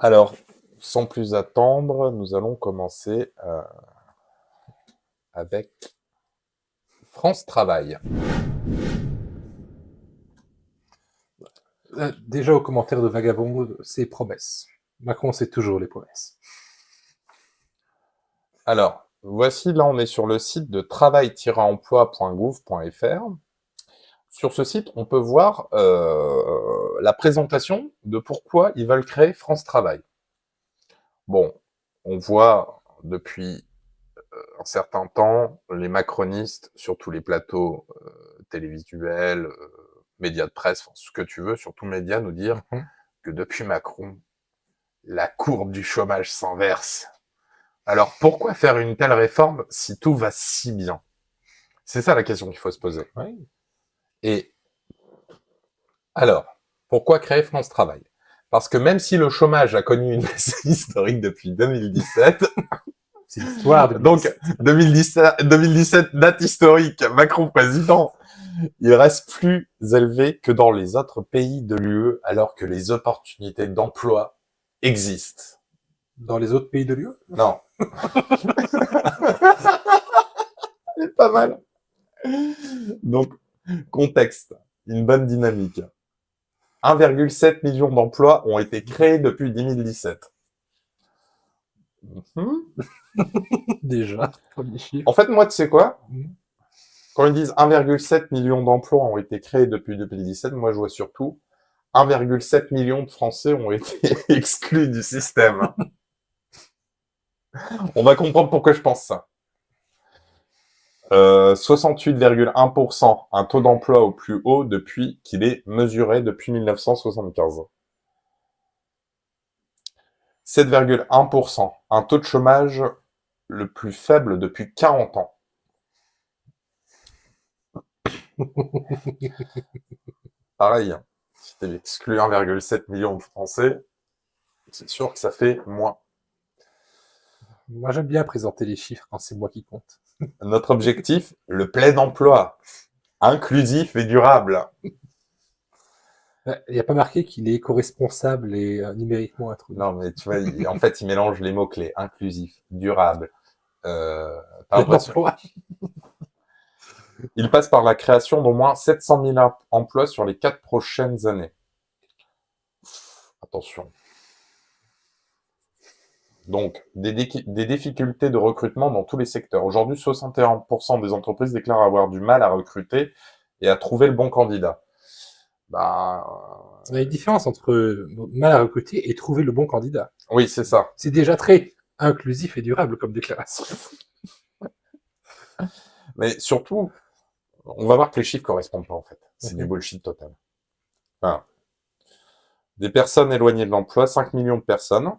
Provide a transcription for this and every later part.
Alors, sans plus attendre, nous allons commencer avec France Travail. Déjà au commentaire de Vagabond, c'est promesses. Macron, c'est toujours les promesses. Alors, voici, là on est sur le site de travail-emploi.gouv.fr. Sur ce site, on peut voir la présentation de pourquoi ils veulent créer France Travail. Bon, on voit depuis un certain temps les macronistes sur tous les plateaux télévisuels, médias de presse, enfin, ce que tu veux, surtout médias, nous dire que depuis Macron, la courbe du chômage s'inverse. Alors pourquoi faire une telle réforme si tout va si bien? C'est ça la question qu'il faut se poser. Ouais. Et alors, pourquoi créer France Travail? Parce que même si le chômage a connu une baisse historique depuis 2017, C'est l'histoire de donc 2017, date historique, Macron président, il reste plus élevé que dans les autres pays de l'UE, alors que les opportunités d'emploi existent. Dans les autres pays de l'UE. Non. C'est pas mal. Donc, contexte, une bonne dynamique. 1,7 million d'emplois ont été créés depuis 2017. Déjà, premier chiffre. En fait, moi, tu sais quoi? Quand ils disent 1,7 million d'emplois ont été créés depuis 2017, moi, je vois surtout 1,7 million de Français ont été exclus du système. On va comprendre pourquoi je pense ça. 68,1%, un taux d'emploi au plus haut depuis qu'il est mesuré depuis 1975. 7,1%, un taux de chômage le plus faible depuis 40 ans. Pareil, si tu exclus 1,7 million de Français, c'est sûr que ça fait moins. Moi, j'aime bien présenter les chiffres quand c'est moi qui compte. Notre objectif, le plein emploi, inclusif et durable. Il n'y a pas marqué qu'il est éco-responsable et numériquement intrusif. Non, mais tu vois, en fait, il mélange les mots-clés, inclusif, durable. T'as Plein l'impression. emploi. Il passe par la création d'au moins 700 000 emplois sur les 4 prochaines années. Attention. Donc, des difficultés de recrutement dans tous les secteurs. Aujourd'hui, 61% des entreprises déclarent avoir du mal à recruter et à trouver le bon candidat. Bah, Il y a une différence entre mal à recruter et trouver le bon candidat. oui, c'est ça. C'est déjà très inclusif et durable comme déclaration. Mais surtout, on va voir que les chiffres correspondent pas, en fait. C'est du bullshit total. Enfin, des personnes éloignées de l'emploi, 5 millions de personnes,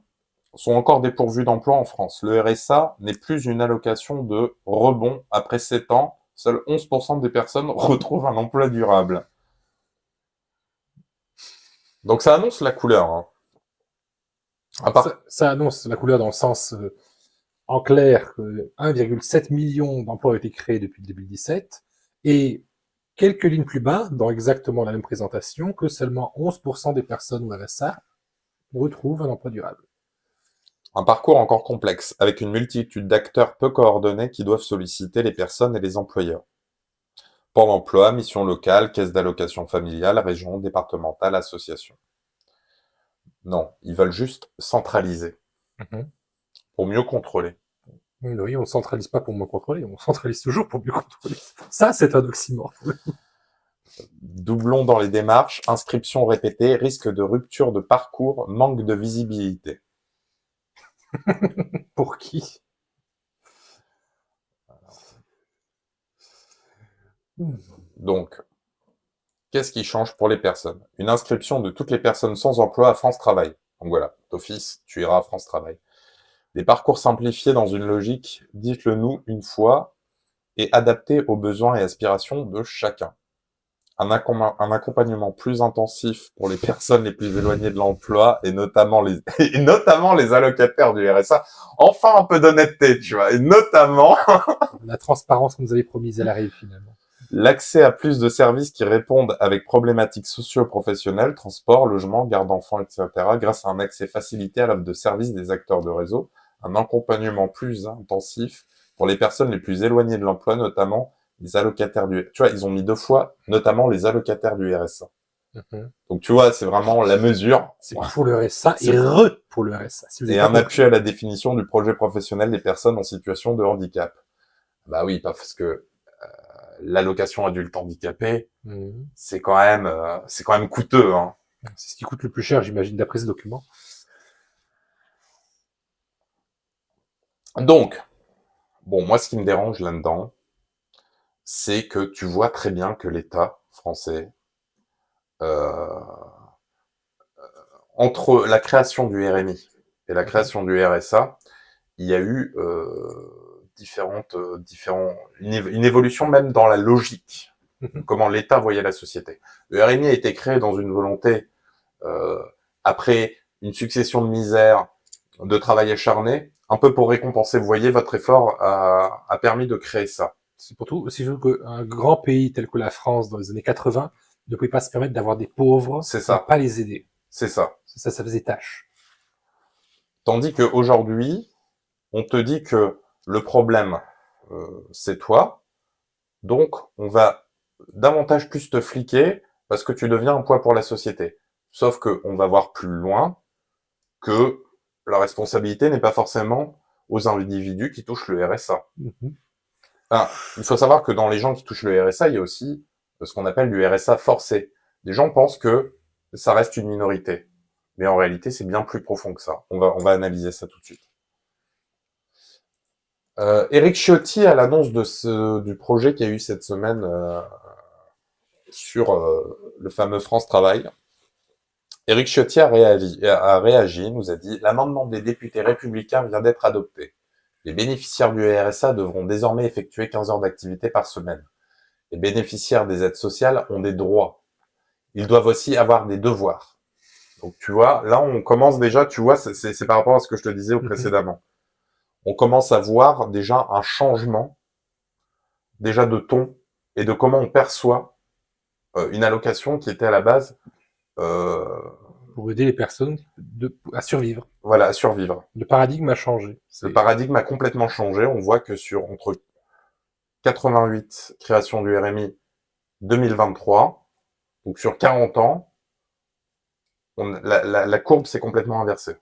sont encore dépourvues d'emploi en France. Le RSA n'est plus une allocation de rebond après 7 ans. Seuls 11% des personnes retrouvent un emploi durable. Donc ça annonce la couleur. Hein. Ça annonce la couleur dans le sens en clair que 1,7 million d'emplois ont été créés depuis 2017 et quelques lignes plus bas, dans exactement la même présentation, que seulement 11% des personnes au RSA retrouvent un emploi durable. Un parcours encore complexe, avec une multitude d'acteurs peu coordonnés qui doivent solliciter les personnes et les employeurs. Pôle emploi, mission locale, caisse d'allocation familiale, région, départementale, association. Non, ils veulent juste centraliser, pour mieux contrôler. Oui, on ne centralise pas pour mieux contrôler, on centralise toujours pour mieux contrôler. Ça, c'est un oxymore. Doublons dans les démarches, inscriptions répétées, risque de rupture de parcours, manque de visibilité. Pour qui? Donc, qu'est-ce qui change pour les personnes? Une inscription de toutes les personnes sans emploi à France Travail. Donc voilà, d'office, tu iras à France Travail. Des parcours simplifiés dans une logique, dites-le nous une fois, et adaptés aux besoins et aspirations de chacun. Un accompagnement plus intensif pour les personnes les plus éloignées de l'emploi et notamment les allocataires du RSA. Enfin un peu d'honnêteté, tu vois, et notamment La transparence que nous avait promise, elle arrive finalement. L'accès à plus de services qui répondent avec problématiques socio-professionnelles, transport, logement, garde d'enfants, etc., grâce à un accès facilité à l'offre de services des acteurs de réseau, un accompagnement plus intensif pour les personnes les plus éloignées de l'emploi, notamment les allocataires du... Tu vois, ils ont mis 2 fois, notamment les allocataires du RSA. Donc tu vois, c'est vraiment la mesure. C'est pour le RSA C'est- pour le RSA. Si vous Et avez un pas appui à la définition du projet professionnel des personnes en situation de handicap. Bah oui, parce que l'allocation adulte handicapé, compris. c'est quand même coûteux, hein. C'est ce qui coûte le plus cher, j'imagine, d'après ce document. Donc, bon, moi, ce qui me dérange là-dedans, c'est que tu vois très bien que l'État français, euh, entre la création du RMI et la création du RSA, il y a eu une évolution même dans la logique, comment l'État voyait la société. Le RMI a été créé dans une volonté, après une succession de misères, de travail acharné, un peu pour récompenser. Vous voyez, votre effort a permis de créer ça. C'est pour tout aussi sûr qu'un grand pays tel que la France dans les années 80 ne pouvait pas se permettre d'avoir des pauvres C'est et ça. pas les aider. C'est ça. Ça faisait tâche. Tandis qu'aujourd'hui, on te dit que le problème, c'est toi, donc on va davantage plus te fliquer parce que tu deviens un poids pour la société. Sauf que on va voir plus loin que la responsabilité n'est pas forcément aux individus qui touchent le RSA. Enfin, il faut savoir que dans les gens qui touchent le RSA, il y a aussi ce qu'on appelle du RSA forcé. Les gens pensent que ça reste une minorité. Mais en réalité, c'est bien plus profond que ça. On va analyser ça tout de suite. Éric Ciotti, à l'annonce du projet qu'il y a eu cette semaine sur le fameux France Travail, Éric Ciotti a réagi, nous a dit « L'amendement des députés républicains vient d'être adopté. Les bénéficiaires du RSA devront désormais effectuer 15 heures d'activité par semaine. Les bénéficiaires des aides sociales ont des droits. Ils doivent aussi avoir des devoirs. » Donc tu vois, là on commence déjà, tu vois, c'est par rapport à ce que je te disais précédemment. On commence à voir déjà un changement, déjà de ton, et de comment on perçoit une allocation qui était à la base... Pour aider les personnes à survivre. Voilà, à survivre. Le paradigme a changé. Le paradigme a complètement changé. On voit que entre 88 création du RMI 2023, donc sur 40 ans, la courbe s'est complètement inversée.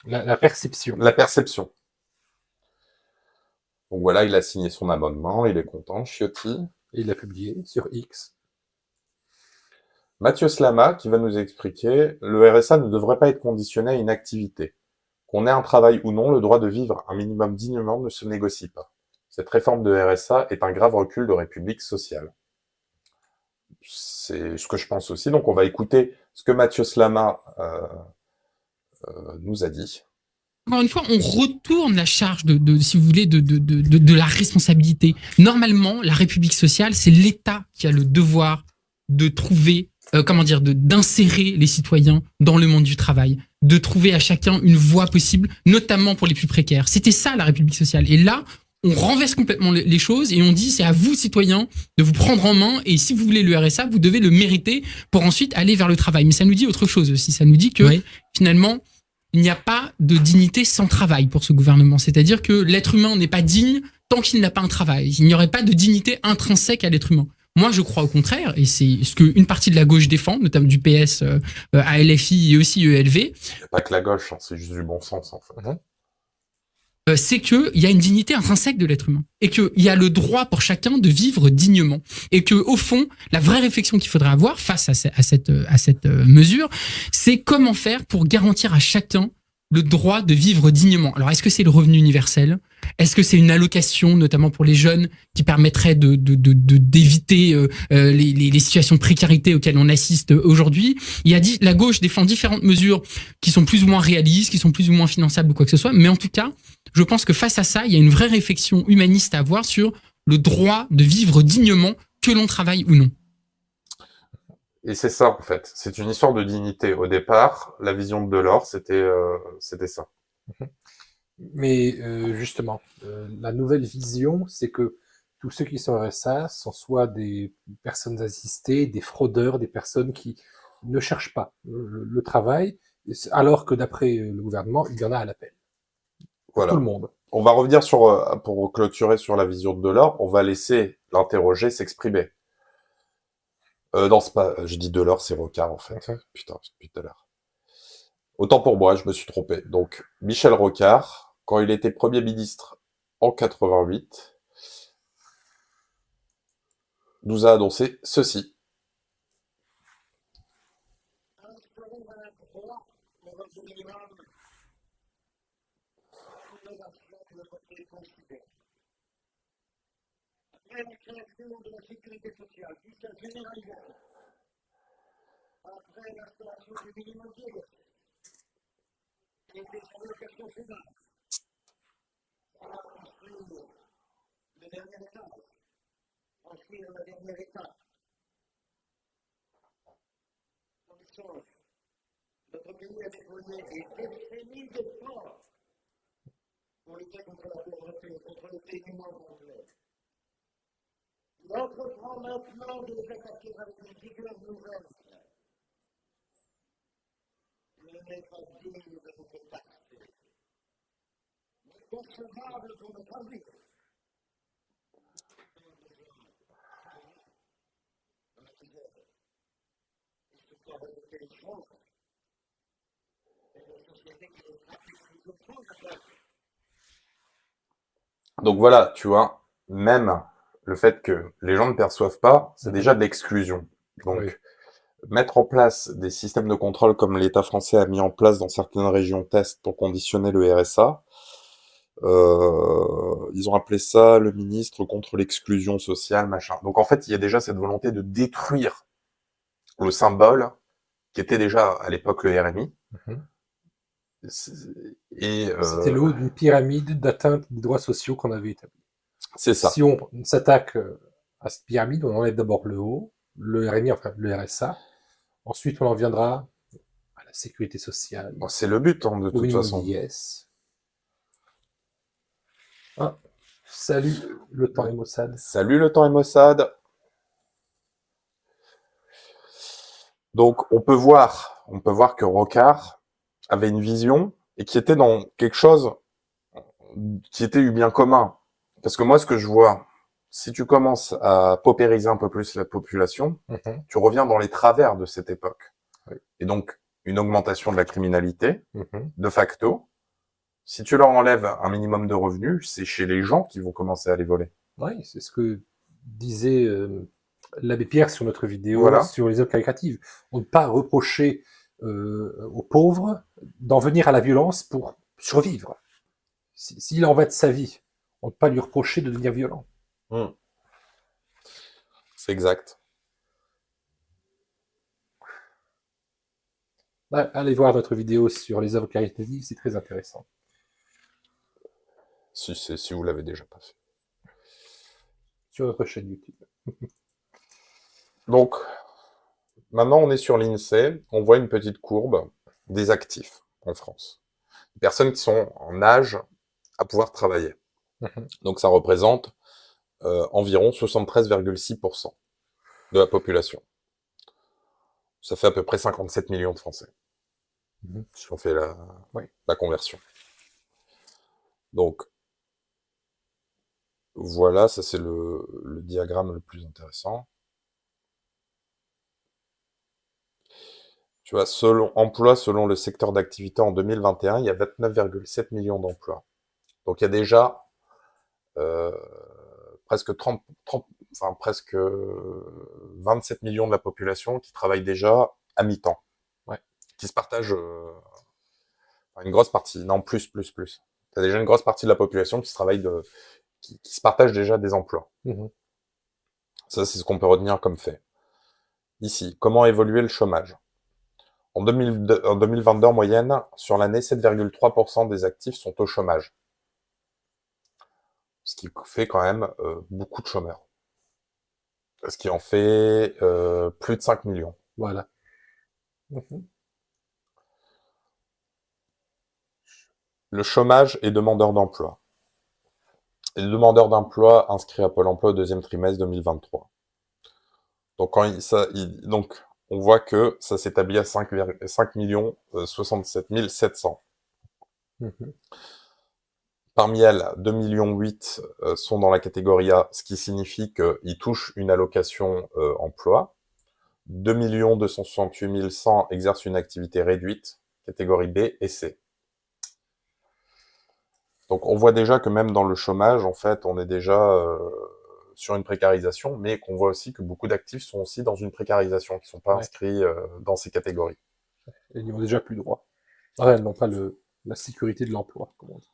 La perception. La perception. Donc voilà, il a signé son amendement, il est content, Ciotti. Et il l'a publié sur X. Mathieu Slama, qui va nous expliquer, le RSA ne devrait pas être conditionné à une activité. Qu'on ait un travail ou non, le droit de vivre un minimum dignement ne se négocie pas. Cette réforme de RSA est un grave recul de République sociale. C'est ce que je pense aussi. Donc on va écouter ce que Mathieu Slama nous a dit. Encore une fois, on retourne la charge si vous voulez, de la responsabilité. Normalement, la République sociale, c'est l'État qui a le devoir de trouver, d'insérer les citoyens dans le monde du travail, de trouver à chacun une voie possible, notamment pour les plus précaires. C'était ça, la République sociale. Et là, on renverse complètement les choses et on dit c'est à vous, citoyens, de vous prendre en main et si vous voulez le RSA, vous devez le mériter pour ensuite aller vers le travail. Mais ça nous dit autre chose aussi. Ça nous dit que finalement, il n'y a pas de dignité sans travail pour ce gouvernement. C'est-à-dire que l'être humain n'est pas digne tant qu'il n'a pas un travail. Il n'y aurait pas de dignité intrinsèque à l'être humain. Moi, je crois au contraire, et c'est ce qu'une partie de la gauche défend, notamment du PS à LFI et aussi ELV. Pas que la gauche, hein, c'est juste du bon sens, en fait. C'est qu'il y a une dignité intrinsèque de l'être humain et qu'il y a le droit pour chacun de vivre dignement et que au fond, la vraie réflexion qu'il faudrait avoir face à cette mesure, c'est comment faire pour garantir à chacun le droit de vivre dignement. Alors, est-ce que c'est le revenu universel ? Est-ce que c'est une allocation, notamment pour les jeunes, qui permettrait d'éviter les situations de précarité auxquelles on assiste aujourd'hui ? La gauche défend différentes mesures qui sont plus ou moins réalistes, qui sont plus ou moins finançables ou quoi que ce soit, mais en tout cas, je pense que face à ça, il y a une vraie réflexion humaniste à avoir sur le droit de vivre dignement, que l'on travaille ou non. Et c'est ça, en fait. C'est une histoire de dignité. Au départ, la vision de Delors, c'était ça. Mais justement, la nouvelle vision, c'est que tous ceux qui sont RSA sont soit des personnes assistées, des fraudeurs, des personnes qui ne cherchent pas le travail, alors que d'après le gouvernement, il y en a à l'appel. Pour tout Voilà. le monde. On va revenir pour clôturer sur la vision de Delors, on va laisser l'interrogé s'exprimer. Non, c'est pas, je dis Delors, c'est Rocard, en fait. Putain, depuis tout à l'heure. Autant pour moi, je me suis trompé. Donc, Michel Rocard, quand il était Premier ministre en 88, nous a annoncé ceci. Après la création de la sécurité sociale, jusqu'à généralisation, après l'installation du minimum vieillesse, et des allocations finales, on a construit le dernier étage, ensuite la dernière étape. En échange, notre pays a déployé des décennies d'efforts pour lutter contre la pauvreté, contre le dénuement complet. Il entreprend maintenant de les attaquer avec une vigueur nouvelle. Il n'est pas digne de notre taxe, mais concevable pour notre avenir. Donc voilà, tu vois, même le fait que les gens ne perçoivent pas, c'est déjà de l'exclusion. Donc, Oui. mettre en place des systèmes de contrôle comme l'État français a mis en place dans certaines régions test pour conditionner le RSA, ils ont appelé ça le ministre contre l'exclusion sociale, machin. Donc en fait, il y a déjà cette volonté de détruire le symbole qui était déjà à l'époque le RMI. Mhm. Et C'était le haut d'une pyramide d'atteinte des droits sociaux qu'on avait établie. c'est ça. Si on s'attaque à cette pyramide, on enlève d'abord le haut, le RMI, enfin le RSA. Ensuite, on en viendra à la sécurité sociale, Bon, c'est le but, hein, de au toute minimum façon. vieillesse. Ah, salut le temps et Mossad. Salut le temps et Mossad. Donc on peut voir que Rocard avait une vision et qui était dans quelque chose qui était du bien commun. Parce que moi, ce que je vois, si tu commences à paupériser un peu plus la population, tu reviens dans les travers de cette époque. Oui. Et donc, une augmentation de la criminalité, Mhm. de facto. Si tu leur enlèves un minimum de revenus, c'est chez les gens qui vont commencer à les voler. Oui, c'est ce que disait l'abbé Pierre sur notre vidéo Voilà. sur les œuvres caritatives. On ne peut pas reprocher aux pauvres d'en venir à la violence pour survivre. S'il en va de sa vie, on ne peut pas lui reprocher de devenir violent. C'est exact. Allez voir notre vidéo sur les œuvres caritatives, c'est très intéressant. Si vous l'avez déjà pas fait. Sur notre chaîne YouTube. Donc, maintenant, on est sur l'INSEE. On voit une petite courbe des actifs en France. Des personnes qui sont en âge à pouvoir travailler. Donc, ça représente environ 73,6% de la population. Ça fait à peu près 57 millions de Français. Si on fait la conversion. Donc, voilà, ça c'est le diagramme le plus intéressant. Tu vois, selon le secteur d'activité en 2021, il y a 29,7 millions d'emplois. Donc il y a déjà presque 27 millions de la population qui travaillent déjà à mi-temps. Ouais. Qui se partagent une grosse partie. Non, plus. T'as déjà une grosse partie de la population qui se partage déjà des emplois. Ça, c'est ce qu'on peut retenir comme fait. Ici, comment a évolué le chômage? En 2022, en moyenne, sur l'année, 7,3% des actifs sont au chômage. Ce qui fait quand même beaucoup de chômeurs. Ce qui en fait plus de 5 millions. Voilà. Le chômage et demandeurs d'emploi. et le demandeur d'emploi inscrit à Pôle emploi au deuxième trimestre 2023. Donc, donc on voit que ça s'établit à 5 67 700. Mhm. Parmi elles, 2,8 millions sont dans la catégorie A, ce qui signifie qu'ils touchent une allocation emploi. 2 268 100 exercent une activité réduite, catégorie B et C. Donc on voit déjà que même dans le chômage, en fait, on est déjà sur une précarisation, mais qu'on voit aussi que beaucoup d'actifs sont aussi dans une précarisation, qui ne sont pas Ouais. inscrits dans ces catégories. Et ils n'ont déjà plus droit. Elles n'ont pas la sécurité de l'emploi, comme on dit.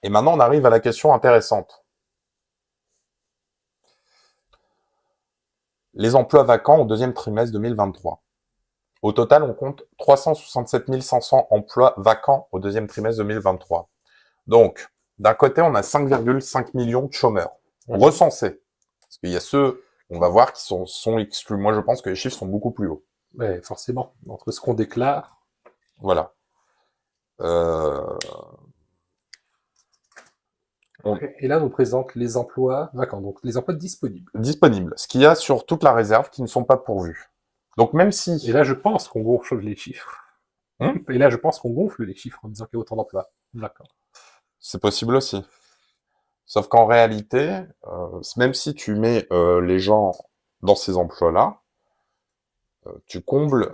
Et maintenant, on arrive à la question intéressante. Les emplois vacants au deuxième trimestre 2023. Au total, on compte 367 500 emplois vacants au deuxième trimestre 2023. Donc, d'un côté, on a 5,5 millions de chômeurs recensés. Parce qu'il y a ceux, on va voir, qui sont exclus. Moi, je pense que les chiffres sont beaucoup plus hauts. Mais forcément, entre ce qu'on déclare... Voilà. Et là, on nous présente les emplois vacants, donc les emplois disponibles. Disponibles. Ce qu'il y a sur toute la réserve qui ne sont pas pourvus. Donc, même si... Et là, je pense qu'on gonfle les chiffres. Et là, je pense qu'on gonfle les chiffres en disant qu'il y a autant d'emplois. D'accord. C'est possible aussi. Sauf qu'en réalité, même si tu mets les gens dans ces emplois-là, tu combles,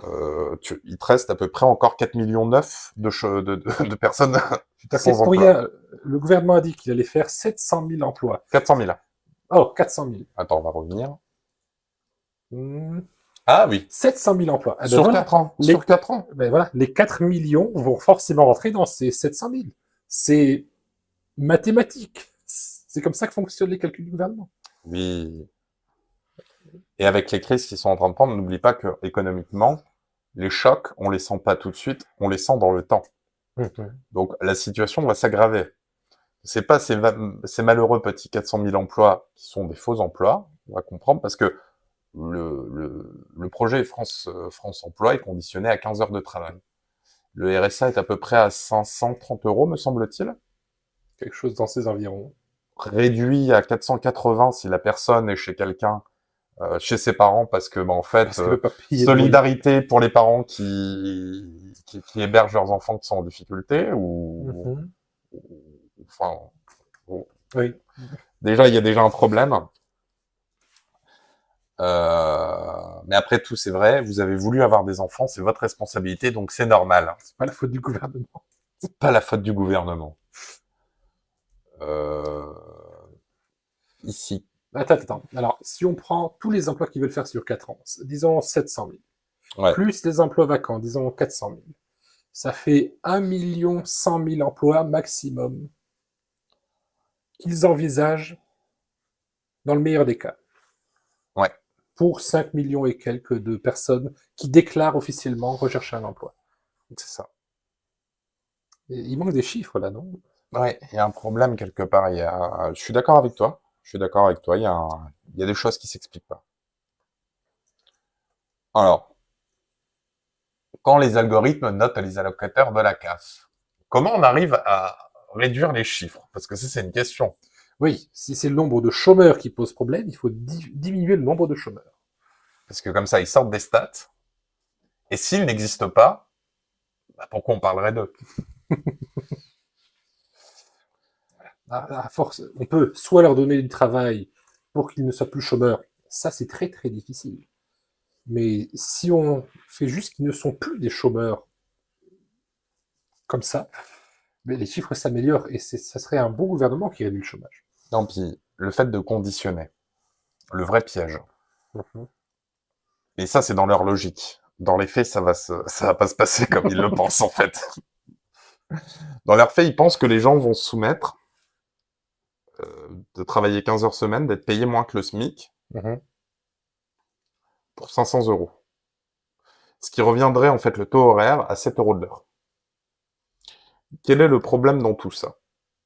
il te reste à peu près encore 4,9 millions de personnes sans emploi. Le gouvernement a dit qu'il allait faire 700 000 emplois. 400 000. Oh, 400 000. Attends, on va revenir. Hmm. Ah oui. 700 000 emplois. Ah ben Sur voilà. 4 ans. Sur 4 ans. Ben voilà, les 4 millions vont forcément rentrer dans ces 700 000. C'est mathématique. C'est comme ça que fonctionnent les calculs du gouvernement. Oui. Et avec les crises qui sont en train de prendre, n'oublie pas que économiquement, les chocs, on les sent pas tout de suite, on les sent dans le temps. Donc la situation va s'aggraver. C'est pas ces malheureux petits 400 000 emplois qui sont des faux emplois, on va comprendre, parce que le projet France Emploi est conditionné à 15 heures de travail. Le RSA est à peu près à 530 €, me semble-t-il. Quelque chose dans ces environs. Réduit à 480 si la personne est chez quelqu'un, chez ses parents, parce que, en fait, solidarité pour les parents qui hébergent leurs enfants qui sont en difficulté, enfin, oui. Déjà, il y a déjà un problème. Mais après tout, c'est vrai, vous avez voulu avoir des enfants, c'est votre responsabilité, donc c'est normal. C'est pas la faute du gouvernement. C'est pas la faute du gouvernement. Ici. Attends. Alors, si on prend tous les emplois qu'ils veulent faire sur 4 ans, disons 700 000, Ouais. plus les emplois vacants, disons 400 000, ça fait 1 100 000 emplois maximum qu'ils envisagent dans le meilleur des cas. Ouais. Pour 5 millions et quelques de personnes qui déclarent officiellement rechercher un emploi. C'est ça. Et il manque des chiffres là, non? Ouais, il y a un problème quelque part. Je suis d'accord avec toi. Il y a des choses qui s'expliquent pas. Alors, quand les algorithmes notent les allocataires de la CAF, comment on arrive à réduire les chiffres? Parce que ça, c'est une question. Oui, si c'est le nombre de chômeurs qui pose problème, il faut diminuer le nombre de chômeurs. Parce que comme ça, ils sortent des stats. Et s'ils n'existent pas, pourquoi on parlerait d'eux? À force, on peut soit leur donner du travail pour qu'ils ne soient plus chômeurs. Ça, c'est très, très difficile. Mais si on fait juste qu'ils ne sont plus des chômeurs comme ça, mais les chiffres s'améliorent et ça serait un bon gouvernement qui réduit le chômage. Non, puis le fait de conditionner, le vrai piège. Et ça, c'est dans leur logique. Dans les faits, ça va pas se passer comme ils le pensent, en fait. Dans leurs faits, ils pensent que les gens vont se soumettre de travailler 15 heures semaine, d'être payés moins que le SMIC pour 500 €. Ce qui reviendrait, en fait, le taux horaire à 7 € de l'heure. Quel est le problème dans tout ça?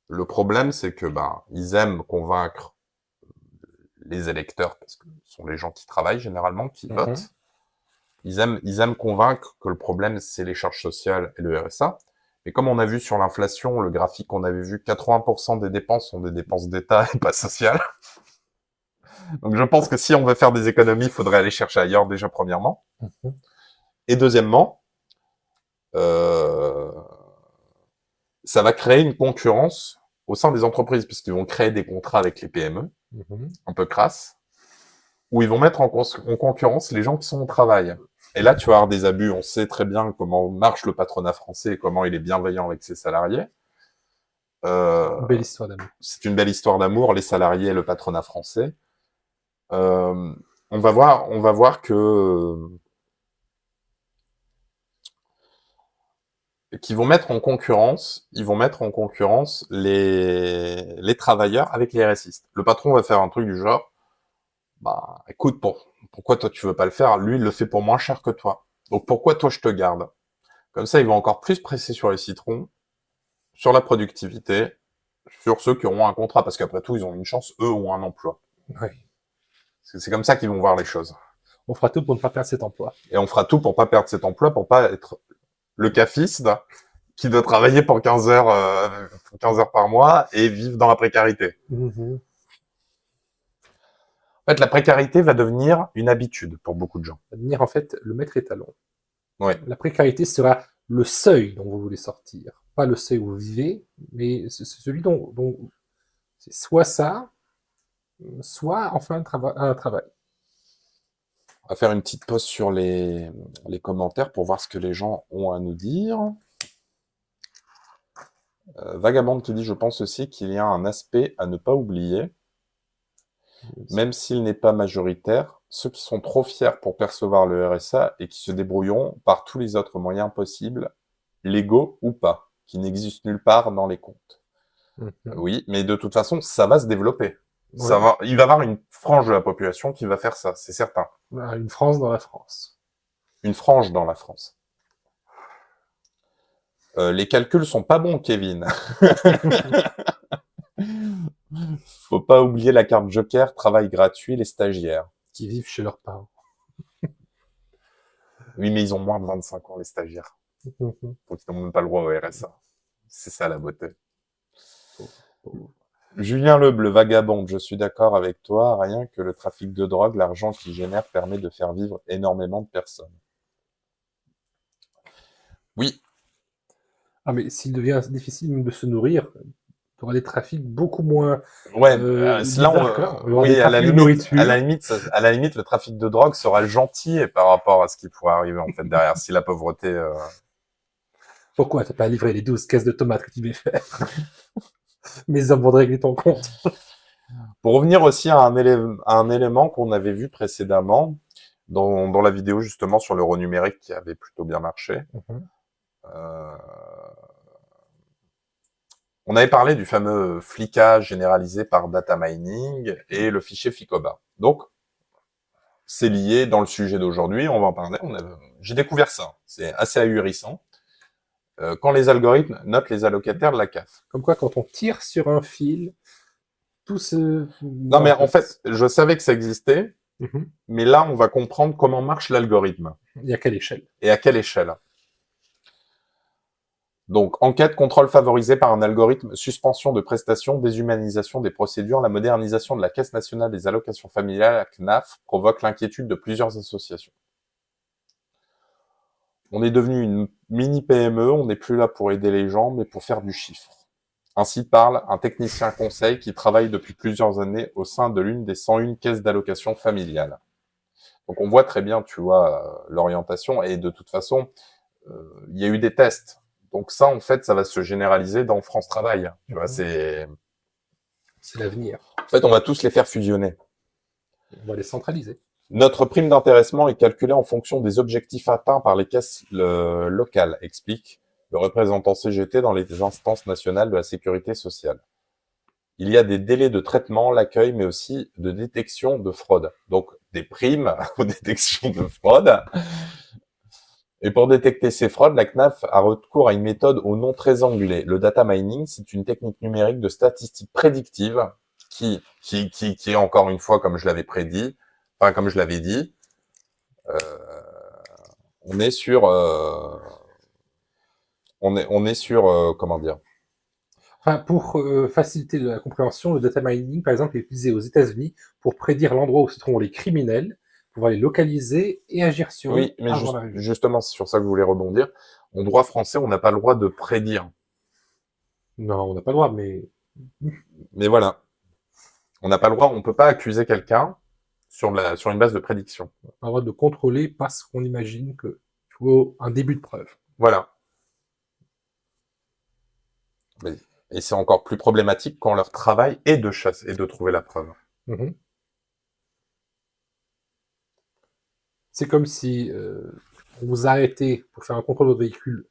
Le problème, c'est que, ils aiment convaincre les électeurs, parce que ce sont les gens qui travaillent généralement, qui votent. Ils aiment convaincre que le problème, c'est les charges sociales et le RSA. Mais comme on a vu sur l'inflation, le graphique qu'on avait vu, 80% des dépenses sont des dépenses d'État et pas sociales. Donc je pense que si on veut faire des économies, il faudrait aller chercher ailleurs déjà premièrement. Mhm. Et deuxièmement, euh, ça va créer une concurrence au sein des entreprises, puisqu'ils vont créer des contrats avec les PME, Mhm. un peu crasses, où ils vont mettre en concurrence les gens qui sont au travail. Et là, tu vas avoir des abus. On sait très bien comment marche le patronat français et comment il est bienveillant avec ses salariés. Belle histoire d'amour. C'est une belle histoire d'amour, les salariés et le patronat français. On va voir que qu'ils vont mettre en concurrence, les travailleurs avec les RSistes. Le patron va faire un truc du genre, bah, écoute, pourquoi toi tu veux pas le faire? Lui, il le fait pour moins cher que toi. Donc pourquoi toi je te garde? Comme ça, ils vont encore plus presser sur les citrons, sur la productivité, sur ceux qui auront un contrat, parce qu'après tout, ils ont une chance, eux ont un emploi. Oui. C'est comme ça qu'ils vont voir les choses. On fera tout pour ne pas perdre cet emploi. Et on fera tout pour pas perdre cet emploi, pour pas être le cafiste qui doit travailler pour 15 heures par mois et vivre dans la précarité. Mhm. En fait, la précarité va devenir une habitude pour beaucoup de gens. Ça va devenir en fait le maître étalon. Ouais. La précarité sera le seuil dont vous voulez sortir. Pas le seuil où vous vivez, mais c'est celui dont c'est soit ça, soit enfin un travail. On va faire une petite pause sur les commentaires pour voir ce que les gens ont à nous dire. Vagabond qui dit, je pense aussi qu'il y a un aspect à ne pas oublier. Même s'il n'est pas majoritaire, ceux qui sont trop fiers pour percevoir le RSA et qui se débrouilleront par tous les autres moyens possibles, légaux ou pas, qui n'existent nulle part dans les comptes. Mhm. Oui, mais de toute façon, ça va se développer. Ouais. Il va y avoir une frange de la population qui va faire ça, c'est certain. Voilà, une France dans la France. Une frange dans la France. Les calculs sont pas bons, Kevin. Faut pas oublier la carte Joker, travail gratuit, les stagiaires. Qui vivent chez leurs parents. Oui, mais ils ont moins de 25 ans, les stagiaires. Mhm. Donc ils n'ont même pas le droit au RSA. C'est ça la beauté. Julien Leble, vagabond, je suis d'accord avec toi. Rien que le trafic de drogue, l'argent qu'il génère permet de faire vivre énormément de personnes. Oui, Ah, mais s'il devient difficile même de se nourrir, tu auras des trafics beaucoup moins ouais. bizarres Là, que là. Il y aura oui, des à la trafics de limite, nourriture. à la limite, le trafic de drogue sera gentil par rapport à ce qui pourrait arriver en fait derrière. Si la pauvreté. Pourquoi t'as pas livré les 12 caisses de tomates que tu devais faire? Mes hommes vont te régler ton compte. Pour revenir aussi à un élément qu'on avait vu précédemment dans la vidéo justement sur l'euro numérique qui avait plutôt bien marché. Mhm. On avait parlé du fameux flicage généralisé par data mining et le fichier Ficoba. Donc, c'est lié dans le sujet d'aujourd'hui, on va en parler. J'ai découvert ça, c'est assez ahurissant. Quand les algorithmes notent les allocataires de la CAF. Comme quoi, quand on tire sur un fil, tout se... Non, mais en fait, je savais que ça existait, Mhm. mais là, on va comprendre comment marche l'algorithme Il y a quelle échelle? et à quelle échelle. Donc, enquête, contrôle favorisé par un algorithme, suspension de prestations, déshumanisation des procédures, la modernisation de la Caisse nationale des allocations familiales, la CNAF, provoque l'inquiétude de plusieurs associations. On est devenu une mini-PME, on n'est plus là pour aider les gens, mais pour faire du chiffre. Ainsi parle un technicien conseil qui travaille depuis plusieurs années au sein de l'une des 101 caisses d'allocation familiale. Donc on voit très bien, tu vois, l'orientation, et de toute façon, il y a eu des tests. Donc ça, en fait, ça va se généraliser dans France Travail. Tu vois, C'est l'avenir. En fait, on va tous les faire fusionner. On va les centraliser. Notre prime d'intéressement est calculée en fonction des objectifs atteints par les caisses locales, explique le représentant CGT dans les instances nationales de la sécurité sociale. Il y a des délais de traitement, l'accueil, mais aussi de détection de fraude. Donc, des primes aux détections de fraude. Et pour détecter ces fraudes, la CNAF a recours à une méthode au nom très anglais. Le data mining, c'est une technique numérique de statistiques prédictives qui est encore une fois, comme je l'avais prédit, enfin, comme je l'avais dit, on est sur on est sur, comment dire? Enfin, pour faciliter la compréhension, le data mining, par exemple, est utilisé aux États-Unis pour prédire l'endroit où se trouvent les criminels, pouvoir les localiser et agir sur eux Oui, mais avant l'arrivée. justement, c'est sur ça que je voulais rebondir. En droit français, on n'a pas le droit de prédire. Non, on n'a pas le droit, mais Mais voilà, on n'a pas le droit, on peut pas accuser quelqu'un sur une base de prédiction. on a le droit de contrôler parce qu'on imagine qu'il faut un début de preuve. Voilà. Et c'est encore plus problématique quand leur travail est de chasser et de trouver la preuve. Mhm. C'est comme si on vous arrêtait pour faire un contrôle de votre véhicule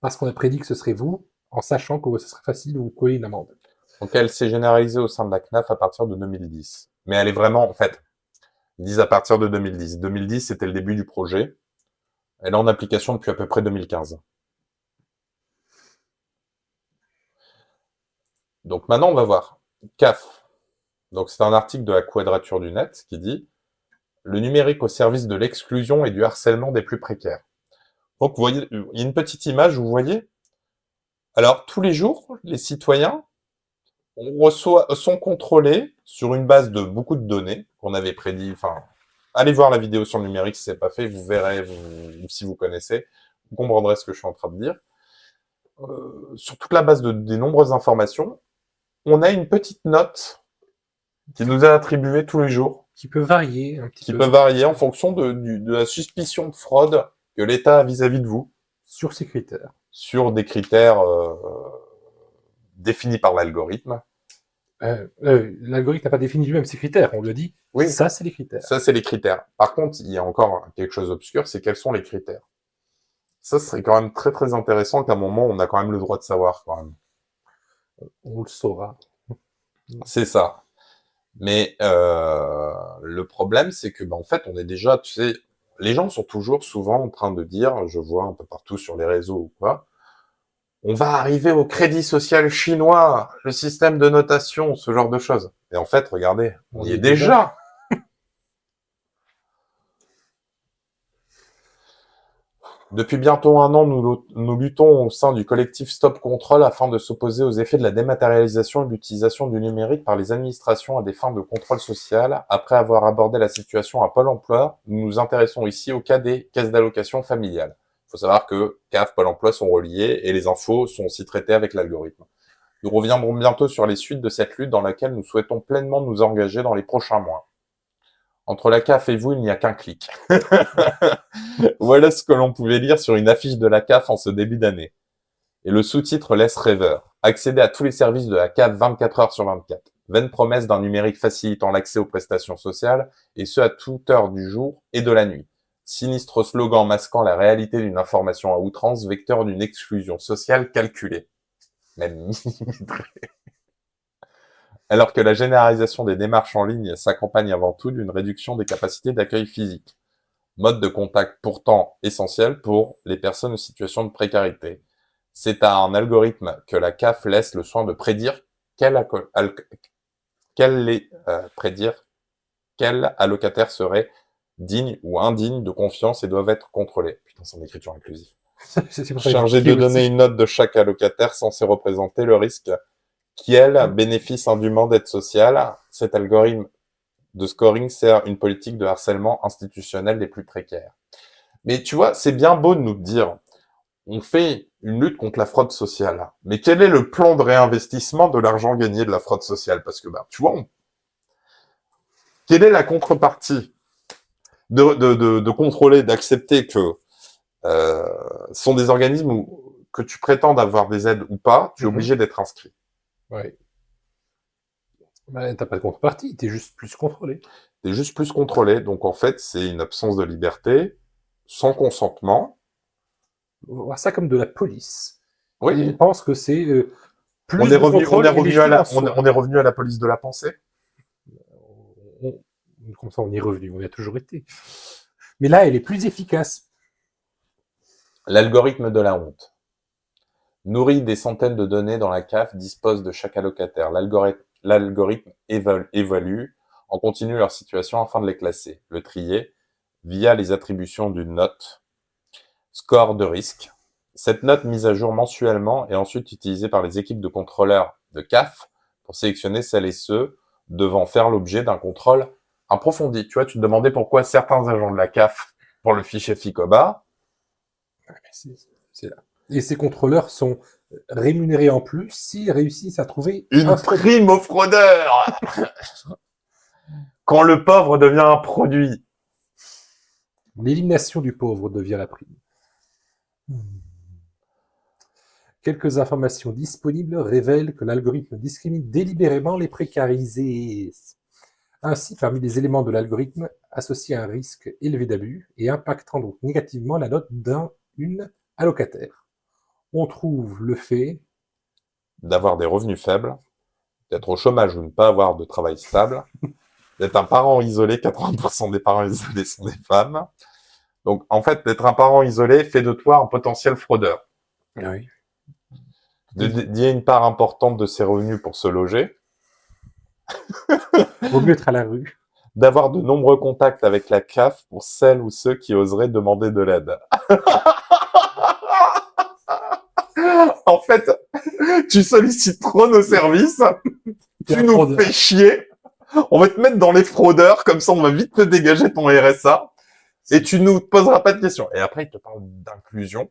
parce qu'on a prédit que ce serait vous, en sachant que ce serait facile de vous coller une amende. Donc elle s'est généralisée au sein de la CNAF à partir de 2010. Mais elle est vraiment, en fait, ils disent à partir de 2010. 2010, c'était le début du projet. Elle est en application depuis à peu près 2015. Donc maintenant, on va voir. CAF. Donc c'est un article de la Quadrature du Net qui dit « Le numérique au service de l'exclusion et du harcèlement des plus précaires ». Donc vous voyez, il y a une petite image, vous voyez. Alors tous les jours, les citoyens sont contrôlés sur une base de beaucoup de données qu'on avait prédit. Enfin, allez voir la vidéo sur le numérique si c'est pas fait, vous verrez, si vous connaissez, vous comprendrez ce que je suis en train de dire. Sur toute la base des nombreuses informations, on a une petite note qui nous est attribuée tous les jours, Qui peut varier un petit qui peu peut varier en fonction de la suspicion de fraude que l'État a vis-à-vis de vous, sur ces critères. sur des critères définis par l'algorithme. L'algorithme n'a pas défini lui-même ses critères, on lui a dit, Oui. ça c'est les critères. Ça, c'est les critères. Par contre, il y a encore quelque chose d'obscur, c'est quels sont les critères. Ça serait quand même très très intéressant qu'à un moment, on a quand même le droit de savoir quand même. On le saura. C'est ça. Mais le problème, c'est que en fait, on est déjà, tu sais, les gens sont toujours souvent en train de dire, je vois un peu partout sur les réseaux ou quoi, on va arriver au crédit social chinois, le système de notation, ce genre de choses. Et en fait, regardez, on y est déjà. Depuis bientôt un an, nous luttons au sein du collectif Stop Control afin de s'opposer aux effets de la dématérialisation et de l'utilisation du numérique par les administrations à des fins de contrôle social. Après avoir abordé la situation à Pôle emploi, nous nous intéressons ici au cas des caisses d'allocation familiale. Il faut savoir que CAF, Pôle emploi sont reliés et les infos sont aussi traitées avec l'algorithme. Nous reviendrons bientôt sur les suites de cette lutte dans laquelle nous souhaitons pleinement nous engager dans les prochains mois. Entre la CAF et vous, il n'y a qu'un clic. Voilà ce que l'on pouvait lire sur une affiche de la CAF en ce début d'année. Et le sous-titre laisse rêveur. Accéder à tous les services de la CAF 24 heures sur 24. Vaine promesse d'un numérique facilitant l'accès aux prestations sociales, et ce à toute heure du jour et de la nuit. Sinistre slogan masquant la réalité d'une information à outrance, vecteur d'une exclusion sociale calculée. Même millimétrée. Alors que la généralisation des démarches en ligne s'accompagne avant tout d'une réduction des capacités d'accueil physique. Mode de contact pourtant essentiel pour les personnes en situation de précarité. C'est à un algorithme que la CAF laisse le soin de prédire quel allocataire serait digne ou indigne de confiance et doivent être contrôlés. Putain, c'est en écriture inclusive. C'est pour ça Chargé de donner une note de chaque allocataire censé représenter le risque qui, elle, bénéficie indûment d'aide sociale. Cet algorithme de scoring sert une politique de harcèlement institutionnel des plus précaires. Mais tu vois, c'est bien beau de nous dire, on fait une lutte contre la fraude sociale. Mais quel est le plan de réinvestissement de l'argent gagné de la fraude sociale? Parce que, tu vois, quelle est la contrepartie de contrôler, d'accepter que sont des organismes que tu prétends avoir des aides ou pas, tu es obligé d'être inscrit. Ouais. T'as pas de contrepartie, t'es juste plus contrôlé. T'es juste plus contrôlé. Donc en fait, c'est une absence de liberté, sans consentement. On voit ça comme de la police. Oui. Et je pense que c'est plus on est revenu à la police de la pensée. Comme ça, on y est revenu, on y a toujours été. Mais là, elle est plus efficace. L'algorithme de la honte. Nourri des centaines de données dans la CAF, dispose de chaque allocataire. L'algorithme évalue en continu leur situation afin de les classer, le trier via les attributions d'une note, score de risque, Cette note mise à jour mensuellement est ensuite utilisée par les équipes de contrôleurs de CAF pour sélectionner celles et ceux devant faire l'objet d'un contrôle approfondi. Tu vois, tu te demandais pourquoi certains agents de la CAF pour le fichier FICOBA. C'est là. Et ces contrôleurs sont rémunérés en plus s'ils réussissent à trouver Une prime aux fraudeurs. Quand le pauvre devient un produit. L'élimination du pauvre devient la prime. Quelques informations disponibles révèlent que l'algorithme discrimine délibérément les précarisés. Ainsi, parmi les éléments de l'algorithme associés à un risque élevé d'abus et impactant donc négativement la note d'une allocataire, on trouve le fait D'avoir des revenus faibles, d'être au chômage ou ne pas avoir de travail stable, d'être un parent isolé, 80% des parents isolés sont des femmes. Donc, en fait, d'être un parent isolé fait de toi un potentiel fraudeur. oui. De dédier une part importante de ses revenus pour se loger, Vaut mieux être à la rue. d'avoir de nombreux contacts avec la CAF pour celles ou ceux qui oseraient demander de l'aide. En fait, tu sollicites trop nos services, tu nous fais chier, on va te mettre dans les fraudeurs, comme ça on va vite te dégager ton RSA, et tu nous poseras pas de questions. Et après, il te parle d'inclusion,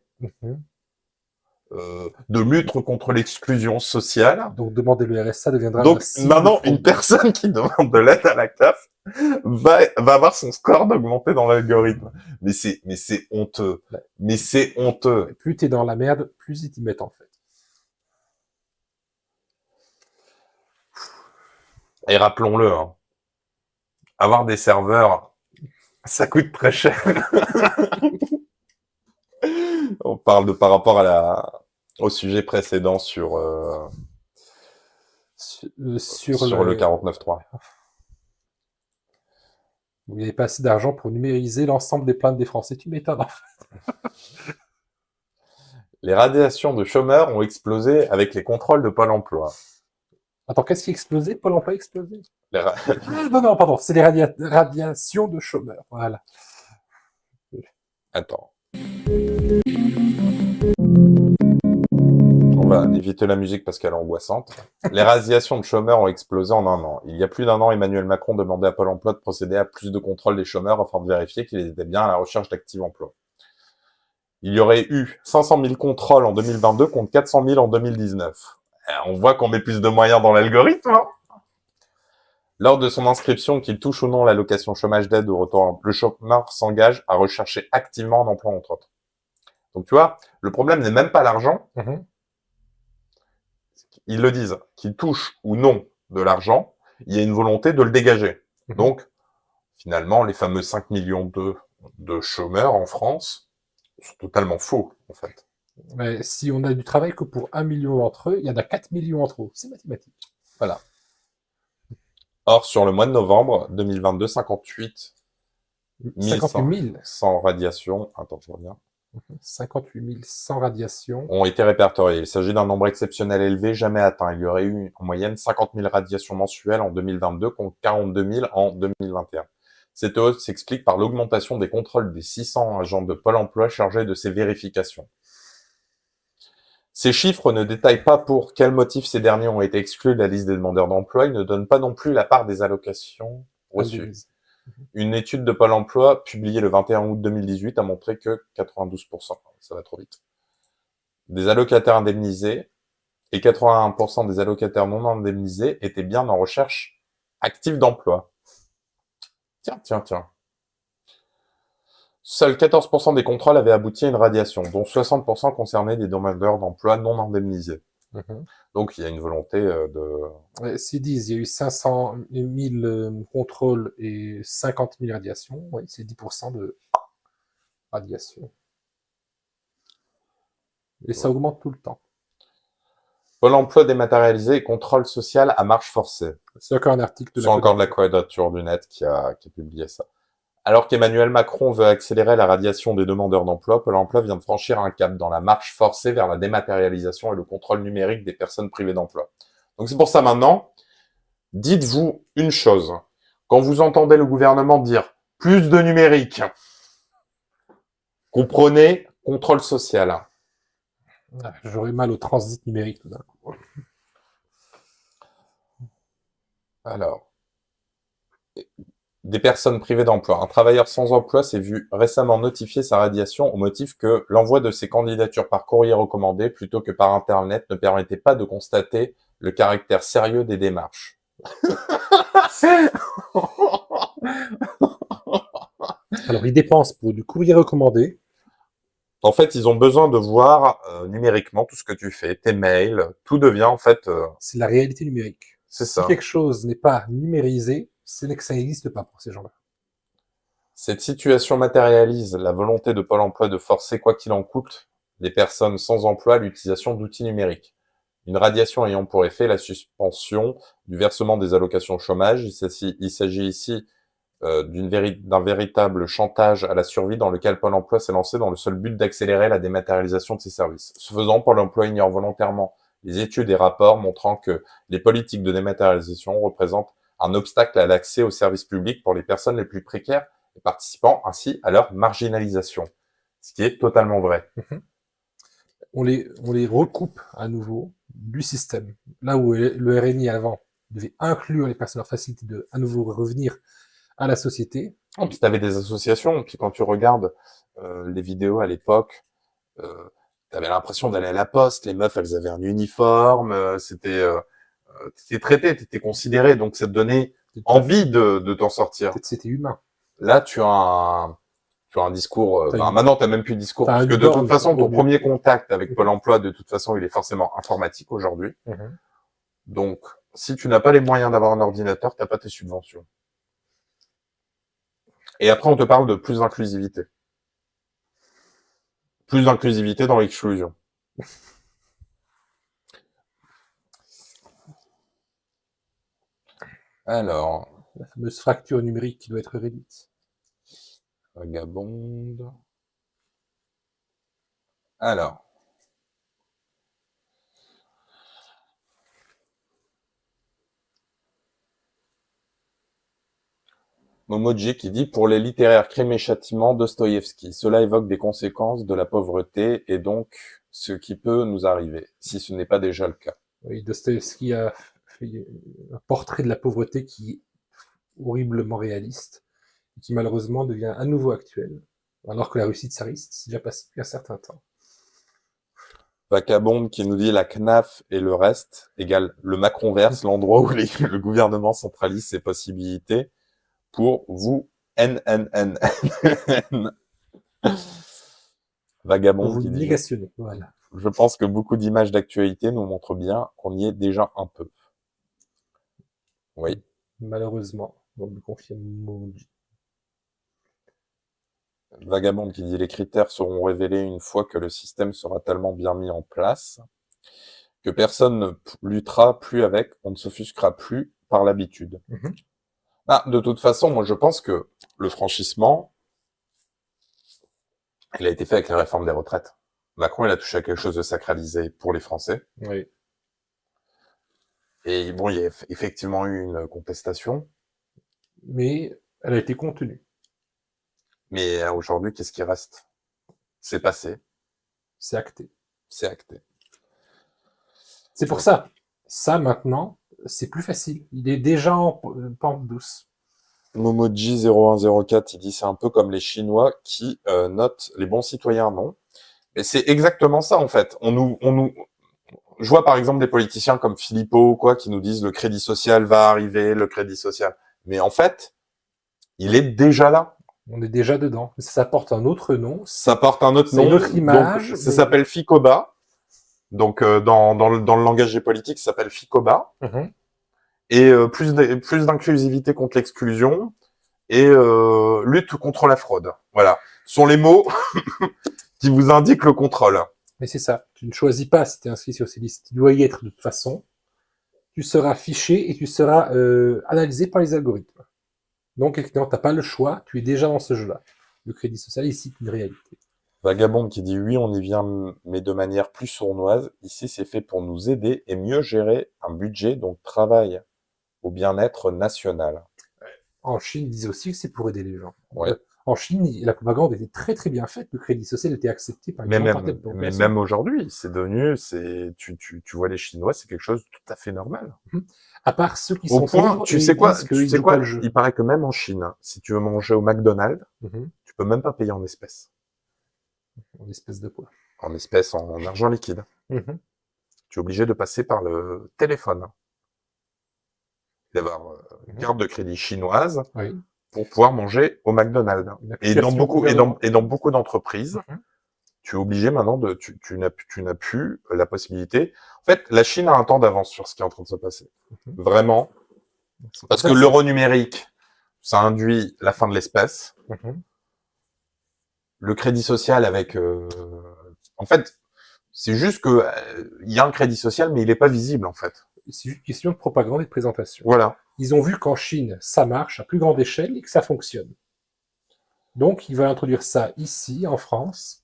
de lutte contre l'exclusion sociale. Donc demander le RSA deviendra Donc un signe maintenant, de fraude. une personne qui demande de l'aide à la CAF va avoir son score d'augmenter dans l'algorithme. Mais c'est honteux. Ouais. Mais c'est honteux. Plus t'es dans la merde, plus ils t'y mettent en fait. Et rappelons-le, hein, avoir des serveurs, ça coûte très cher. On parle de par rapport au sujet précédent sur Sur le 49.3. Vous n'avez pas assez d'argent pour numériser l'ensemble des plaintes des Français. Tu m'étonnes en fait. Les radiations de chômeurs ont explosé avec les contrôles de Pôle emploi. Attends, qu'est-ce qui a explosé? Pôle emploi a explosé? Les ra- Ah, non, pardon, c'est les radiations de chômeurs. Voilà. Attends. On va éviter la musique parce qu'elle est angoissante. Les radiations de chômeurs ont explosé en un an. Il y a plus d'un an, Emmanuel Macron demandait à Pôle emploi de procéder à plus de contrôles des chômeurs afin de vérifier qu'ils étaient bien à la recherche d'actifs emploi. Il y aurait eu 500 000 contrôles en 2022 contre 400 000 en 2019. On voit qu'on met plus de moyens dans l'algorithme. Hein. Lors de son inscription, qu'il touche ou non l'allocation chômage d'aide au retour, le chômeur s'engage à rechercher activement un emploi, entre autres. Donc tu vois, le problème n'est même pas l'argent. Ils le disent, qu'il touche ou non de l'argent, il y a une volonté de le dégager. Donc, finalement, les fameux 5 millions de chômeurs en France sont totalement faux, en fait. Mais si on a du travail que pour 1 million d'entre eux, il y en a 4 millions entre eux. C'est mathématique. Voilà. Or, sur le mois de novembre 2022, 58 58 000. sans radiation, attends, je reviens, 58 000 sans radiation. ont été répertoriés. Il s'agit d'un nombre exceptionnel élevé, jamais atteint. Il y aurait eu en moyenne 50 000 radiations mensuelles en 2022 contre 42 000 en 2021. Cette hausse s'explique par l'augmentation des contrôles des 600 agents de Pôle emploi chargés de ces vérifications. Ces chiffres ne détaillent pas pour quels motifs ces derniers ont été exclus de la liste des demandeurs d'emploi. Ils ne donnent pas non plus la part des allocations reçues. Une étude de Pôle emploi publiée le 21 août 2018 a montré que 92%, ça va trop vite, des allocataires indemnisés et 81% des allocataires non indemnisés étaient bien en recherche active d'emploi. Tiens. Seuls 14% des contrôles avaient abouti à une radiation, dont 60% concernaient des demandeurs d'emploi non indemnisés. Donc, il y a une volonté de... S'ils disent il y a eu 500 000 contrôles et 50 000 radiations, oui, c'est 10% de radiation. Et ça augmente tout le temps. Pôle emploi dématérialisé et contrôle social à marche forcée. C'est encore un article de C'est encore de la Quadrature du Net qui a publié ça. Alors qu'Emmanuel Macron veut accélérer la radiation des demandeurs d'emploi, Pôle emploi vient de franchir un cap dans la marche forcée vers la dématérialisation et le contrôle numérique des personnes privées d'emploi. Donc c'est pour ça maintenant, dites-vous une chose. Quand vous entendez le gouvernement dire plus de numérique, comprenez contrôle social. Ah, j'aurais mal au transit numérique tout d'un coup. Alors, des personnes privées d'emploi. Un travailleur sans emploi s'est vu récemment notifier sa radiation au motif que l'envoi de ses candidatures par courrier recommandé plutôt que par Internet ne permettait pas de constater le caractère sérieux des démarches. Alors, ils dépensent pour du courrier recommandé. En fait, ils ont besoin de voir numériquement tout ce que tu fais, tes mails, tout devient en fait, C'est la réalité numérique. c'est Si ça. quelque chose n'est pas numérisé, c'est que ça n'existe pas pour ces gens-là. Cette situation matérialise la volonté de Pôle emploi de forcer, quoi qu'il en coûte, les personnes sans emploi à l'utilisation d'outils numériques. Une radiation ayant pour effet la suspension du versement des allocations chômage, il s'agit ici d'un véritable chantage à la survie dans lequel Pôle emploi s'est lancé dans le seul but d'accélérer la dématérialisation de ses services. Ce faisant, Pôle emploi ignore volontairement les études et rapports montrant que les politiques de dématérialisation représentent un obstacle à l'accès aux services publics pour les personnes les plus précaires et participant ainsi à leur marginalisation. Ce qui est totalement vrai. On les recoupe à nouveau du système. Là où le RNI avant devait inclure les personnes en facilité de à nouveau revenir à la société. Oh, puis t'avais des associations, puis quand tu regardes les vidéos à l'époque, t'avais l'impression d'aller à la poste, les meufs elles avaient un uniforme, t'étais traité, t'étais considéré, donc ça te donnait envie de t'en sortir. Peut-être c'était humain. Là tu as un discours, maintenant t'as même plus de discours, t'as parce une que de borne toute façon ton au mieux. premier contact avec Pôle emploi, de toute façon il est forcément informatique aujourd'hui, donc si tu n'as pas les moyens d'avoir un ordinateur, t'as pas tes subventions. Et après, on te parle de plus d'inclusivité. Plus d'inclusivité dans l'exclusion. Alors, La fameuse fracture numérique qui doit être réduite. vagabonde. Alors. Momoji qui dit « Pour les littéraires Crime et Châtiment, Dostoïevski, cela évoque des conséquences de la pauvreté et donc ce qui peut nous arriver, si ce n'est pas déjà le cas. » Oui, Dostoevsky a fait un portrait de la pauvreté qui est horriblement réaliste et qui malheureusement devient à nouveau actuel, alors que la Russie tsariste s'est déjà passé depuis un certain temps. Vagabonde qui nous dit « La CNAF et le reste égale le Macronverse, l'endroit où le gouvernement centralise ses possibilités. » Pour vous, NNN. Vagabond Pour vous qui dit négationner, voilà. je pense que beaucoup d'images d'actualité nous montrent bien qu'on y est déjà un peu. Oui. Malheureusement, on me confirme Momoji. Vagabond qui dit les critères seront révélés une fois que le système sera tellement bien mis en place que personne ne luttera plus avec, on ne s'offusquera plus par l'habitude. Ah, de toute façon, moi je pense que le franchissement, il a été fait avec la réforme des retraites. Macron, il a touché à quelque chose de sacralisé pour les Français. Oui. Et bon, il y a effectivement eu une contestation. Mais elle a été contenue. Mais aujourd'hui, qu'est-ce qui reste? C'est passé, C'est acté. c'est acté. C'est pour ça. Ça, maintenant, c'est plus facile. Il est déjà en pente douce. Momoji 0104, il dit c'est un peu comme les Chinois qui notent les bons citoyens, non? Et c'est exactement ça en fait. Je vois par exemple des politiciens comme Philippot, quoi, qui nous disent le crédit social va arriver, le crédit social. Mais en fait, il est déjà là. On est déjà dedans. Ça porte un autre nom. Ça porte un autre C'est nom. une autre image, Donc, ça mais- s'appelle FICOBA. Donc dans le langage des politiques, ça s'appelle FICOBA. Et plus d'inclusivité contre l'exclusion et lutte contre la fraude. Voilà, ce sont les mots qui vous indiquent le contrôle. Mais c'est ça. Tu ne choisis pas si tu es inscrit sur ces listes. Tu dois y être de toute façon. Tu seras fiché et tu seras analysé par les algorithmes. Donc, évidemment, tu n'as pas le choix. Tu es déjà dans ce jeu-là. Le crédit social, ici, c'est une réalité. Vagabond qui dit oui, on y vient, mais de manière plus sournoise. Ici, c'est fait pour nous aider et mieux gérer un budget, donc travail au bien-être national. En Chine, ils disent aussi que c'est pour aider les gens. Ouais. En Chine, la propagande était très très bien faite. Le crédit social était accepté par une Mais grande partie de la même, mais population. même aujourd'hui, tu vois les Chinois, c'est quelque chose de tout à fait normal. À part ceux qui Au sont point, pauvres et ils disent tu qu'ils sais jouent pas le quoi, jeu. il paraît que même en Chine, hein, si tu veux manger au McDonald's, Mhm. tu peux même pas payer en espèces. En espèce de quoi. En espèces, en argent liquide. Mhm. Tu es obligé de passer par le téléphone. D'avoir une Mhm. carte de crédit chinoise Oui. pour pouvoir manger au McDonald's. Une Et dans application beaucoup, gouvernementale. et dans beaucoup d'entreprises, Mhm. tu es obligé maintenant tu n'as plus la possibilité. En fait, la Chine a un temps d'avance sur ce qui est en train de se passer. Mhm. Vraiment. C'est pour Parce ça que que l'euro numérique, ça induit la fin de l'espèce. Mhm. Le crédit social avec, en fait, c'est juste que il y a un crédit social, mais il n'est pas visible en fait. C'est juste une question de propagande et de présentation. Voilà. Ils ont vu qu'en Chine, ça marche à plus grande échelle et que ça fonctionne. Donc, ils veulent introduire ça ici, en France.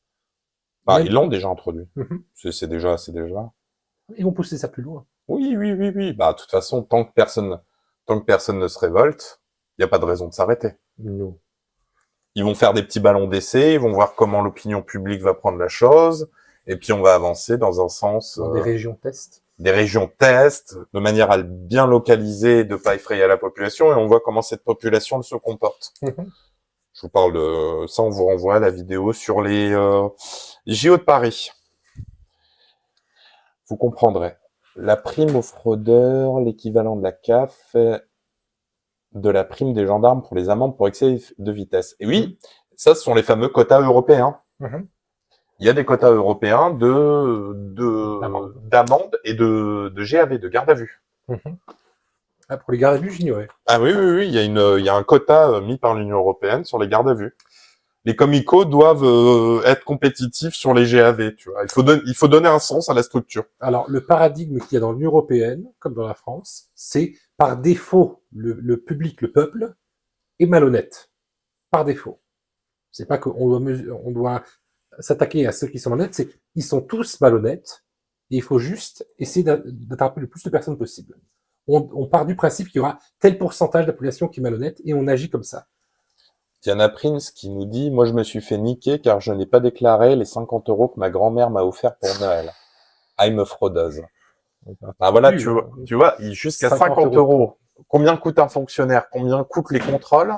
Bah, Même... ils l'ont déjà introduit. Mhm. C'est déjà, c'est déjà. Ils vont pousser ça plus loin. Oui, oui, oui, oui. Bah, de toute façon, tant que personne ne se révolte, il n'y a pas de raison de s'arrêter. Non. Ils vont faire des petits ballons d'essai, ils vont voir comment l'opinion publique va prendre la chose, et puis on va avancer dans un sens, Dans des régions test. des régions test, de manière à le bien localiser, de pas effrayer la population, et on voit comment cette population se comporte. Mhm. Je vous parle de ça, on vous renvoie à la vidéo sur les JO de Paris. Vous comprendrez. La prime aux fraudeurs, l'équivalent de la CAF, de la prime des gendarmes pour les amendes pour excès de vitesse. Et oui, ça, ce sont les fameux quotas européens. Mhm. Il y a des quotas européens D'amende. d'amendes et de GAV, de garde à vue. Mhm. Ah, pour les gardes à vue, j'ignorais. Ah oui, oui, oui, il y a un quota mis par l'Union européenne sur les gardes à vue. Les comicos doivent être compétitifs sur les GAV, tu vois. Il faut donner un sens à la structure. Alors, le paradigme qu'il y a dans l'Union européenne, comme dans la France, c'est par défaut, le public, le peuple, est malhonnête. Par défaut. C'est pas qu'on doit, on doit s'attaquer à ceux qui sont malhonnêtes, c'est ils sont tous malhonnêtes, et il faut juste essayer d'attraper le plus de personnes possible. On part du principe qu'il y aura tel pourcentage de la population qui est malhonnête, et on agit comme ça. Diana Prince qui nous dit « Moi, je me suis fait niquer car je n'ai pas déclaré les 50 € que ma grand-mère m'a offert pour Noël. I'm a fraudeuse. » Ah voilà, Oui, tu vois, jusqu'à 50 €. Combien coûte un fonctionnaire? Combien coûtent les contrôles?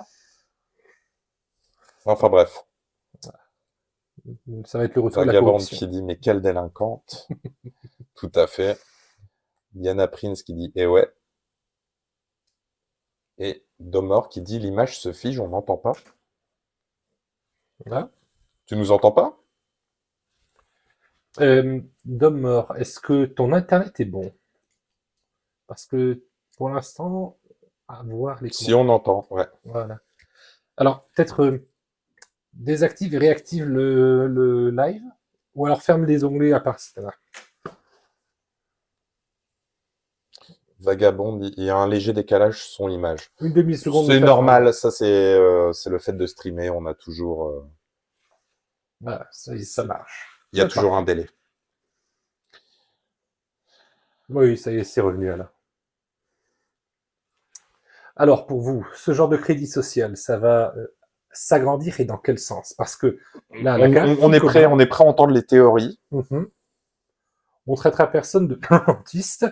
Enfin bref. Ça va être le retour de la Vagabond corruption. qui dit « Mais quelle délinquante !» Tout à fait. Diana Prince qui dit « Eh ouais !» Et Domor qui dit « L'image se fige, on n'entend pas. » Voilà. Tu nous entends pas? Dom mort, est-ce que ton internet est bon? Parce que pour l'instant, à voir les Si on entend, ouais. Voilà. Alors, peut-être désactive et réactive le live, ou alors ferme les onglets à part ça. Vagabond dit « Il y a un léger décalage son image. » Une demi-seconde. C'est normal, ça c'est le fait de streamer, on a toujours Voilà, ça marche. il y a toujours un délai. Oui, ça y est, c'est revenu là. Alors, pour vous, ce genre de crédit social, ça va s'agrandir et dans quel sens? Parce que là, la CAF, On est prêt à entendre les théories. On traitera personne de plantiste.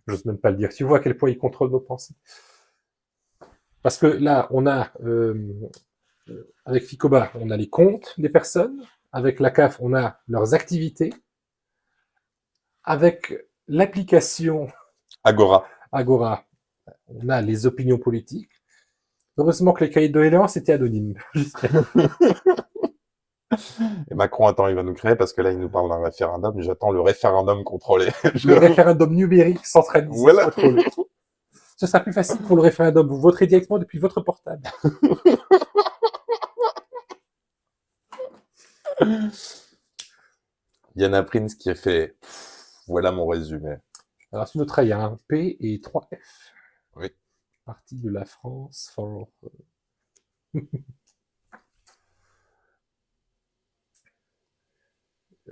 J'ose même pas le dire. Tu vois à quel point il contrôle nos pensées. Parce que là, on a, avec Ficoba, on a les comptes des personnes. Avec la CAF, on a leurs activités. Avec l'application Agora. Agora, on a les opinions politiques. Heureusement que les cahiers de doléances étaient anonymes. Et Macron, attends, il va nous créer parce que là, il nous parle d'un référendum. J'attends le référendum contrôlé. Le référendum numérique centralisé. Voilà. Contrôlé. Ce sera plus facile pour le référendum. Vous voterez directement depuis votre portable. Yana Prince qui a fait voilà mon résumé. Alors, sur notre il y a un P et 3 F. Oui. Partie de la France for...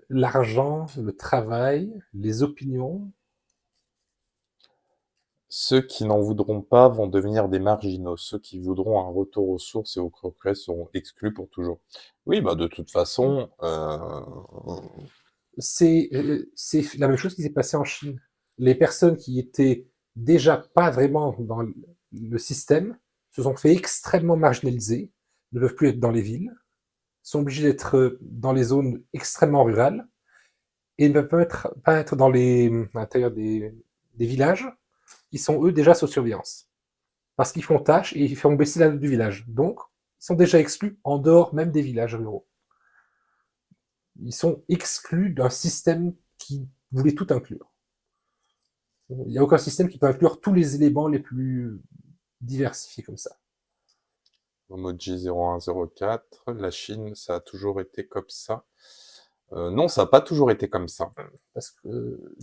L'argent, le travail, les opinions. Ceux qui n'en voudront pas vont devenir des marginaux. Ceux qui voudront un retour aux sources et aux progrès seront exclus pour toujours. Oui, bah de toute façon, C'est la même chose qui s'est passé en Chine. Les personnes qui étaient déjà pas vraiment dans le système se sont fait extrêmement marginaliser, ne peuvent plus être dans les villes, sont obligés d'être dans les zones extrêmement rurales et ne peuvent pas être dans à l'intérieur des villages qui sont eux déjà sous surveillance. Parce qu'ils font tâche et ils font baisser la note du village. Donc, ils sont déjà exclus en dehors même des villages ruraux. Ils sont exclus d'un système qui voulait tout inclure. Il n'y a aucun système qui peut inclure tous les éléments les plus diversifiés comme ça. Emoji 0104, la Chine, ça a toujours été comme ça. Non, ça n'a pas toujours été comme ça. Parce que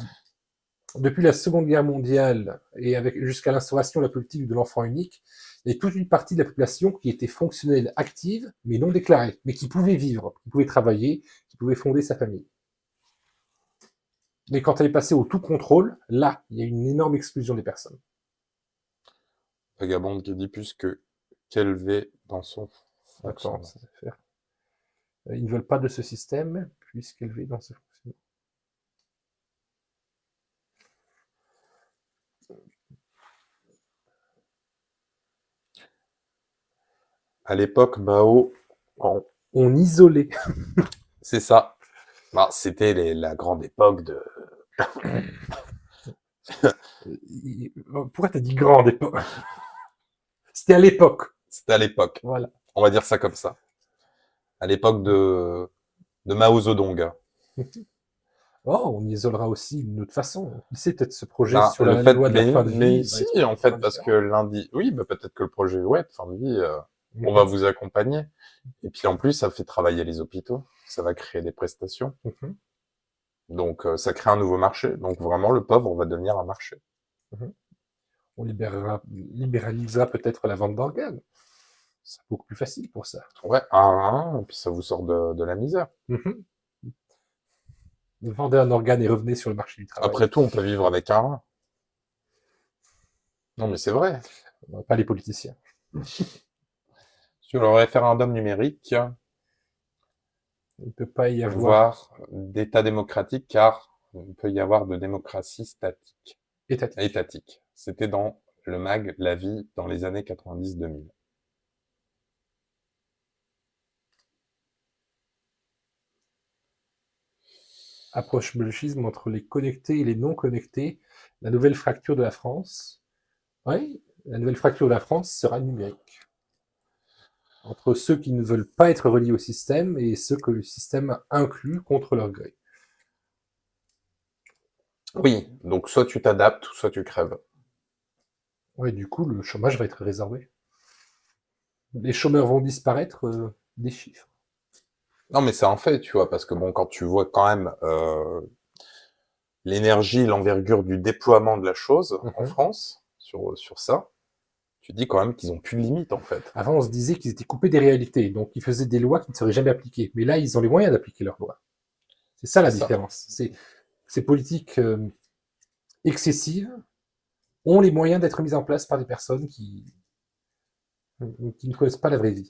depuis la Seconde Guerre mondiale et jusqu'à l'instauration de la politique de l'enfant unique, il y a toute une partie de la population qui était fonctionnelle, active, mais non déclarée, mais qui pouvait vivre, qui pouvait travailler, qui pouvait fonder sa famille. Mais quand elle est passée au tout contrôle, là, il y a une énorme exclusion des personnes. Vagabonde qui dit plus que qu'élevé dans son Attends, fonctionnement. ça va faire. Ils ne veulent pas de ce système, puisqu'élevé dans ce fonctionnement. À l'époque, Mao, On isolait. c'est ça. Bah, c'était la grande époque de... Pourquoi t'as dit grande époque? C'était à l'époque. C'était à l'époque. Voilà. On va dire ça comme ça. À l'époque de Mao Zedong. Oh, on isolera aussi d'une autre façon. Qui sait peut-être ce projet Ah, sur le la fait, loi de la fin de vie. mais va si, être en fait, très parce que différent. lundi, oui, bah, peut-être que le projet, ouais, de fin de vie, on va vous accompagner. Et puis en plus, ça fait travailler les hôpitaux. Ça va créer des prestations. Mhm. Donc, ça crée un nouveau marché. Donc, vraiment, le pauvre va devenir un marché. Mhm. On libéralisera peut-être la vente d'organes. C'est beaucoup plus facile pour ça. Ouais, et puis ça vous sort de la misère. Mhm. Vendez un organe et revenez sur le marché du travail. Après tout, on peut vivre avec un rein. Non, mais c'est vrai. Pas les politiciens. Sur le référendum numérique, Il ne peut pas y avoir voire d'État démocratique, car il peut y avoir de démocratie statique. étatique. Étatique. C'était dans le mag La Vie dans les années 90-2000. Approche blochisme entre les connectés et les non connectés. La nouvelle fracture de la France. Oui, la nouvelle fracture de la France sera numérique. Entre ceux qui ne veulent pas être reliés au système et ceux que le système inclut contre leur gré. Oui, donc soit tu t'adaptes, soit tu crèves. Ouais, du coup, le chômage va être résorbé. Les chômeurs vont disparaître des chiffres. Non, mais c'est un fait, tu vois, parce que bon, quand tu vois quand même l'énergie, l'envergure du déploiement de la chose en France, sur ça, tu dis quand même qu'ils ont plus de limite, en fait. Avant, on se disait qu'ils étaient coupés des réalités, donc ils faisaient des lois qui ne seraient jamais appliquées. Mais là, ils ont les moyens d'appliquer leurs lois. C'est ça la C'est ça. différence. Ces politiques excessives ont les moyens d'être mises en place par des personnes qui ne connaissent pas la vraie vie.